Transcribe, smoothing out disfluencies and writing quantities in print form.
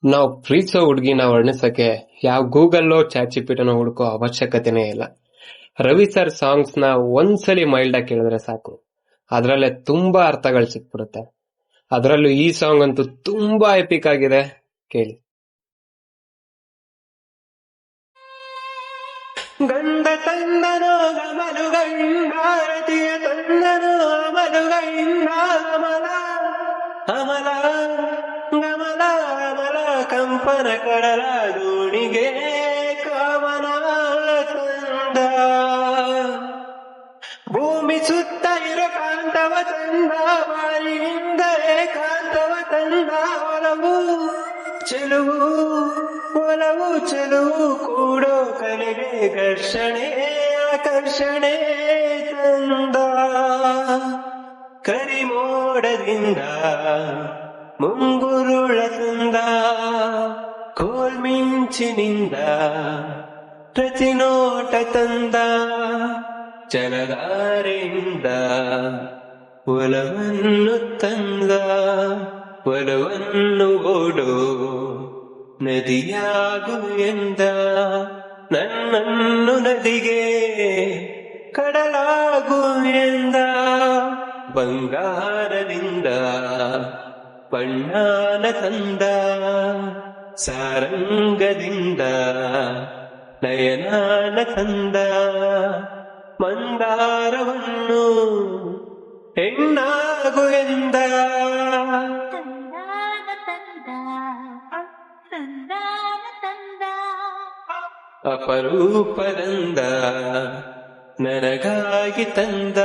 ನಾವು ಪ್ರೀತಿಸೋ ಹುಡುಗಿನ ವರ್ಣಿಸಕ್ಕೆ ಯಾವ ಗೂಗಲ್ಲೋ ಚಾಟ್ ಜಿಪಿಟಿನೋ ಹುಡುಕೋ ಅವಶ್ಯಕತೆನೇ ಇಲ್ಲ. ರವಿ ಸರ್ ಸಾಂಗ್ಸ್ ನ ಒಂದ್ಸಲಿ ಮೈಲ್ಡ್ ಆಗಿ ಕೇಳಿದ್ರೆ ಸಾಕು, ಅದ್ರಲ್ಲೇ ತುಂಬಾ ಅರ್ಥಗಳು ಸಿಕ್ಬಿಡುತ್ತೆ. ಅದರಲ್ಲೂ ಈ ಸಾಂಗ್ ಅಂತೂ ತುಂಬಾ ಎಪಿಕ್ ಆಗಿದೆ, ಕೇಳಿ. ಗಂಡ ತಂದನೋ ಗಮಲುಗಂಗಾರತಿಯ ತಂದನೋ ಅಮಲುಗಂಗ ಅಮಲ ಅಮಲ ಗಮಲ ಅಮಲ ಕಂಪನ ಕಡಲ ದೋಣಿಗೆ ಕವನ ತಂದ. ಭೂಮಿ ಸುತ್ತ ಇರೋ ಕಾಂತವ ತಂದ, ಬಾರಿನಿಂದ ಏಕಾಂತವ ತಂದ. ಒಲವು ಚೆಲುವು ಒಲವು ಚೆಲುವು ಕೂಡೋ ಕಲೆಗೆ ಘರ್ಷಣೆ ಆಕರ್ಷಣೆ ತಂದ. ಕರಿಮೋಡದಿಂದ ಮುಂಗುರುಳ ತಂದ, ಕೋಲ್ಮಿಂಚಿನಿಂದ ಪ್ರತಿನೋಟ ತಂದ. ಜಲಧಾರೆಯಿಂದ ಒಲವನ್ನು ತಂದ, ಒಲವನ್ನು ಓಡೋ ನದಿಯಾಗು ಎಂದ. ನನ್ನನ್ನು ನದಿಗೆ ಕಡಲಾಗು ಎಂದ. ಬಂಗಾರದಿಂದ ಬಣ್ಣಾನ ತಂದ, ಸಾರಂಗದಿಂದ ನಯನಾನ ತಂದ. ಮಂದಾರವನ್ನು ಹೆಣ್ಣಾಗು ಎಂದ. ಅಪರೂಪದಂದ ನನಗಾಗಿ ತಂದ.